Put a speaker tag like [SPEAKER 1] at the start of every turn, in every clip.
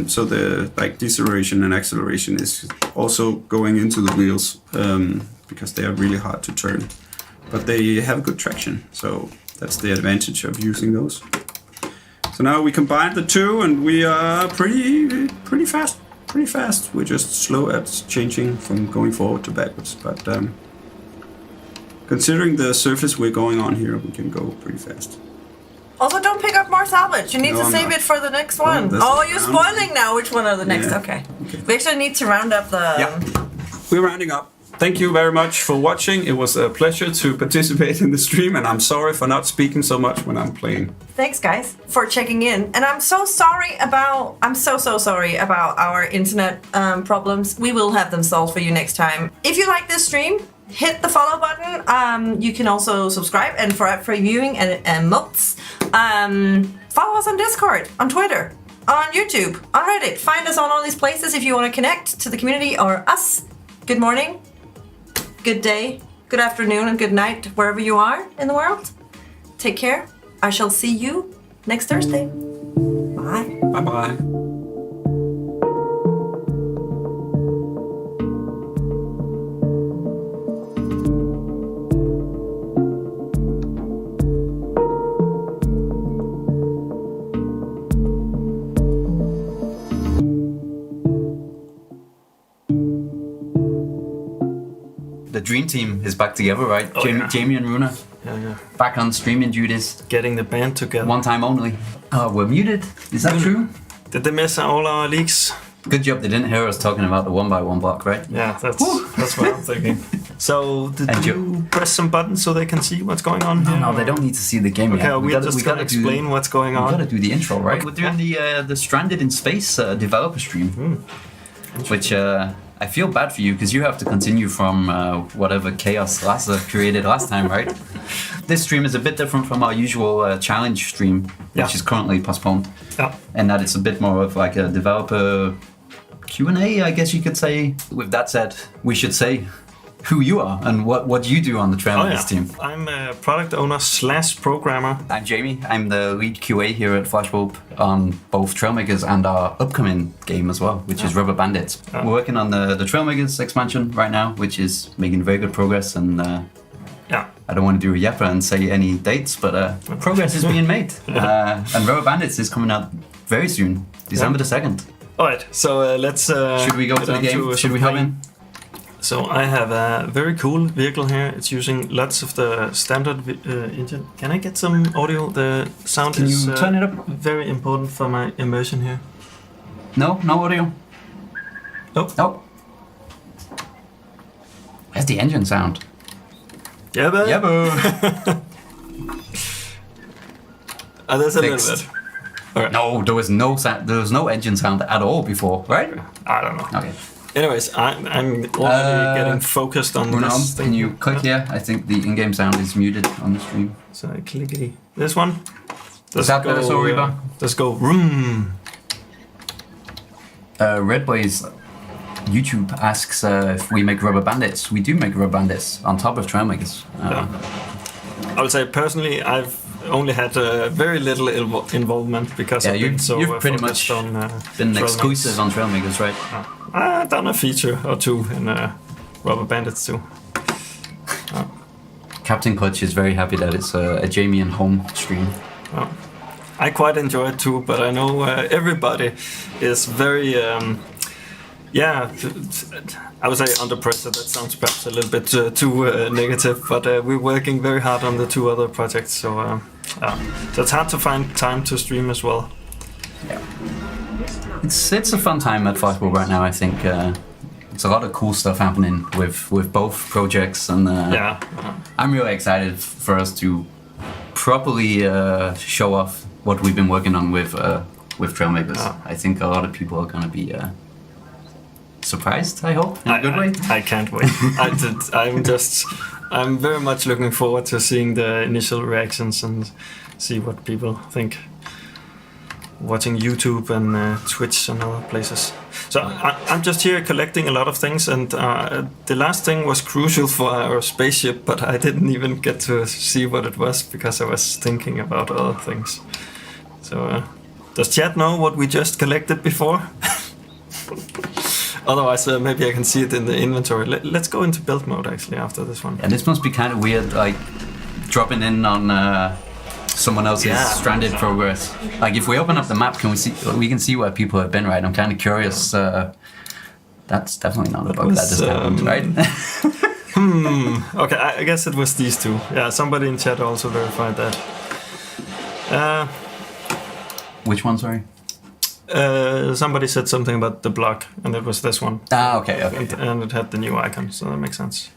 [SPEAKER 1] So the deceleration and acceleration is also going into the wheels because they are really hard to turn. But they have good traction, so that's the advantage of using those. So now we combine the two and we are pretty fast. We're just slow at changing from going forward to backwards, but considering the surface we're going on here, we can go pretty fast.
[SPEAKER 2] Also, don't pick up more salvage. You need to save it for the next one. Oh, you're spoiling now. Which one are the next? Yeah. Okay. We actually need to round up the...
[SPEAKER 1] Yeah, we're rounding up. Thank you very much for watching. It was a pleasure to participate in the stream, and I'm sorry for not speaking so much when I'm playing.
[SPEAKER 2] Thanks, guys, for checking in. And I'm so sorry about... I'm so sorry about our internet problems. We will have them solved for you next time. If you like this stream, hit the follow button. You can also subscribe, and for viewing and emotes, follow us on Discord, on Twitter, on YouTube, on Reddit. Find us on all these places if you want to connect to the community or us. Good morning, good day, good afternoon, and good night wherever you are in the world. Take care. I shall see you next Thursday. Bye.
[SPEAKER 1] Bye-bye.
[SPEAKER 3] The dream team is back together, right? Jamie and Runa.
[SPEAKER 4] Yeah.
[SPEAKER 3] Back on streaming duties.
[SPEAKER 4] Getting the band together.
[SPEAKER 3] One time only. We're muted. Is that true?
[SPEAKER 4] Did they miss all our leaks?
[SPEAKER 3] Good job they didn't hear us talking about the 1x1 block, right?
[SPEAKER 4] Yeah, that's what I'm thinking. So, did you press some buttons so they can see what's going on here?
[SPEAKER 3] No, they don't need to see the game yet.
[SPEAKER 4] Okay, we just gotta explain what's going on.
[SPEAKER 3] We gotta do the intro, right? We're doing the Stranded in Space developer stream. Which I feel bad for you because you have to continue from whatever chaos Lasse created last time, right? This stream is a bit different from our usual challenge stream, which is currently postponed.
[SPEAKER 4] Yeah.
[SPEAKER 3] And that it's a bit more of like a developer Q&A, I guess you could say. With that said, we should say who you are and what you do on the Trailmakers team.
[SPEAKER 4] I'm a product owner / programmer.
[SPEAKER 3] I'm Jamie. I'm the lead QA here at Flashbulb on both Trailmakers and our upcoming game as well, which is Rubber Bandits. We're working on the Trailmakers expansion right now, which is making very good progress, and I don't want to do a yapper and say any dates, but progress is being made. And Rubber Bandits is coming out very soon, December the 2nd.
[SPEAKER 4] Alright, so let's...
[SPEAKER 3] should we go to the game? Should we hop in?
[SPEAKER 4] So I have a very cool vehicle here. It's using lots of the standard engine. Can I get some audio? The sound
[SPEAKER 3] Can
[SPEAKER 4] is
[SPEAKER 3] you turn it up?
[SPEAKER 4] Very important for my immersion here.
[SPEAKER 3] No audio.
[SPEAKER 4] Nope.
[SPEAKER 3] Where's the engine sound?
[SPEAKER 4] Yeah, but... there's a little bit. Right.
[SPEAKER 3] No, there was no sound. There was no engine sound at all before, right?
[SPEAKER 4] I don't know.
[SPEAKER 3] Okay.
[SPEAKER 4] Anyways, I'm already getting focused on this thing.
[SPEAKER 3] Can you click here? I think the in-game sound is muted on the stream.
[SPEAKER 4] So I clickety. This one.
[SPEAKER 3] Is that better, so Reba?
[SPEAKER 4] Let's go. Vroom.
[SPEAKER 3] Redboy's YouTube asks if we make Rubber Bandits. We do make Rubber Bandits on top of Trailmakers.
[SPEAKER 4] I would say personally, I've only had very little involvement because I've been so
[SPEAKER 3] you've pretty much been exclusive on Trailmakers, right?
[SPEAKER 4] I've done a feature or two in Rubber Bandits too.
[SPEAKER 3] Captain Clutch is very happy that it's a Jamie and home stream.
[SPEAKER 4] I quite enjoy it too, but I know everybody is very, I would say under pressure. That sounds perhaps a little bit too negative, but we're working very hard on the two other projects, so it's hard to find time to stream as well.
[SPEAKER 3] Yeah. It's a fun time at Flashbulb right now. I think it's a lot of cool stuff happening with both projects, and I'm really excited for us to properly show off what we've been working on with Trailmakers. I think a lot of people are gonna be surprised, I hope, in a good way.
[SPEAKER 4] I can't wait. I'm very much looking forward to seeing the initial reactions and see what people think. Watching YouTube and Twitch and other places. So I'm just here collecting a lot of things, and the last thing was crucial for our spaceship, but I didn't even get to see what it was because I was thinking about other things. So Does chat know what we just collected before? Otherwise, maybe I can see it in the inventory. Let's go into build mode actually after this one.
[SPEAKER 3] And this must be kind of weird, like dropping in on someone else's stranded progress. Like if we open up the map, we can see where people have been, right? I'm kind of curious. That's definitely not a bug that just happened, right?
[SPEAKER 4] Okay, I guess it was these two. Yeah, somebody in chat also verified that.
[SPEAKER 3] Which one, sorry?
[SPEAKER 4] Somebody said something about the block, and it was this one.
[SPEAKER 3] Okay.
[SPEAKER 4] And it had the new icon, so that makes sense.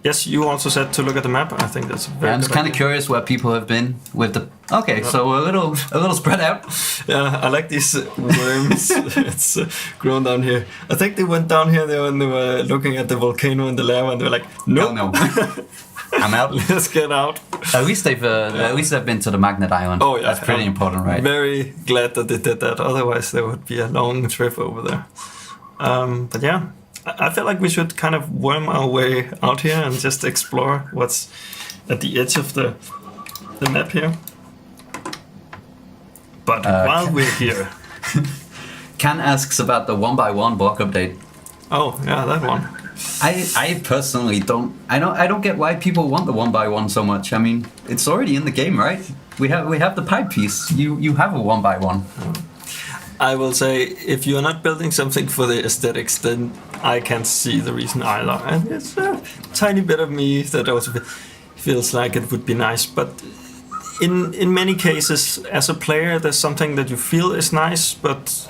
[SPEAKER 4] Yes, you also said to look at the map. I think that's very.
[SPEAKER 3] I'm just kind of curious where people have been with the. Okay, so a little spread out.
[SPEAKER 4] Yeah, I like these worms. It's grown down here. I think they went down here when they were looking at the volcano in the lava, and they were like, "Nope.
[SPEAKER 3] No, I'm out.
[SPEAKER 4] Let's get out."
[SPEAKER 3] At least they've been to the Magnet Island.
[SPEAKER 4] Oh yeah,
[SPEAKER 3] that's pretty important, right?
[SPEAKER 4] Very glad that they did that. Otherwise, there would be a long trip over there. But yeah. I feel like we should kind of worm our way out here and just explore what's at the edge of the map here. But while we're here...
[SPEAKER 3] Ken asks about the 1x1 block update.
[SPEAKER 4] Oh, yeah, that one.
[SPEAKER 3] I personally don't get why people want the 1x1 so much. I mean, it's already in the game, right? We have the pipe piece. You have a 1x1.
[SPEAKER 4] I will say, if you're not building something for the aesthetics, then I can't see the reason either. And it's a tiny bit of me that also feels like it would be nice. But in many cases, as a player, there's something that you feel is nice, but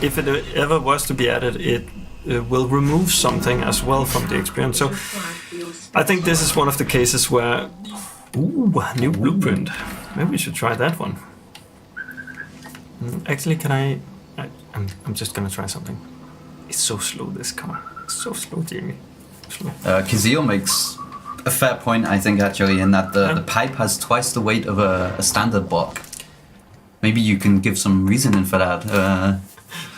[SPEAKER 4] if it ever was to be added, it will remove something as well from the experience. So I think this is one of the cases where... Ooh, new blueprint. Maybe we should try that one. Actually, I'm just gonna try something. It's so slow, this car. It's so slow, Jamie. Slow.
[SPEAKER 3] Kizil makes a fair point, I think, actually, in that the pipe has twice the weight of a standard block. Maybe you can give some reasoning for that.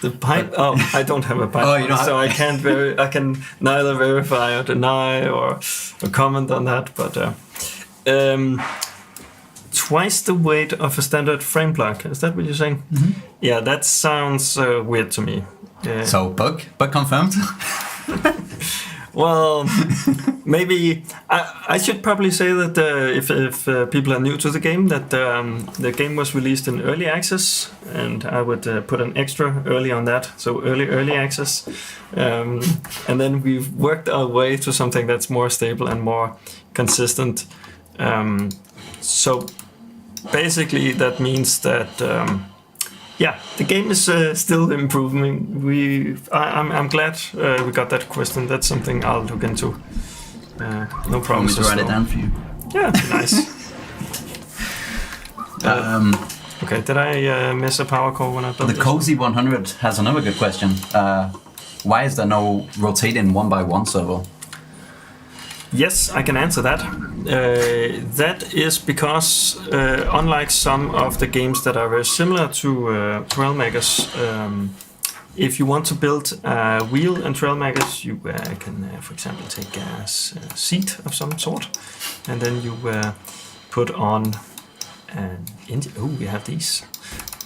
[SPEAKER 4] The pipe? Oh, I don't have a pipe.
[SPEAKER 3] Oh, you don't
[SPEAKER 4] so I can't I can neither verify or deny or comment on that. But twice the weight of a standard frame block. Is that what you're saying? Mm-hmm. Yeah, that sounds weird to me.
[SPEAKER 3] So bug confirmed.
[SPEAKER 4] Well, maybe I should probably say that if people are new to the game, that the game was released in early access, and I would put an extra early on that, so early access, and then we've worked our way to something that's more stable and more consistent. So basically, that means that. Yeah, the game is still improving. I'm glad we got that question. That's something I'll look into. No promises.
[SPEAKER 3] Want me to write it down for you?
[SPEAKER 4] Yeah, it'd be nice. Okay, did I miss a power core when I built
[SPEAKER 3] The Cozy 100 has another good question. Why is there no rotating 1x1 server?
[SPEAKER 4] Yes, I can answer that. That is because, unlike some of the games that are very similar to Trailmakers, if you want to build a wheel in Trailmakers, you can, for example, take a seat of some sort, and then you put on an engine. Oh, we have these.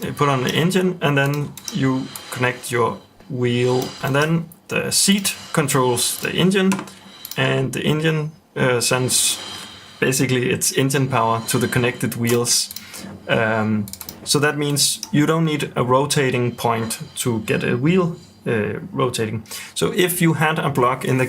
[SPEAKER 4] You put on the engine, and then you connect your wheel, and then the seat controls the engine. And the engine sends basically its engine power to the connected wheels. So that means you don't need a rotating point to get a wheel rotating. So if you had a block in the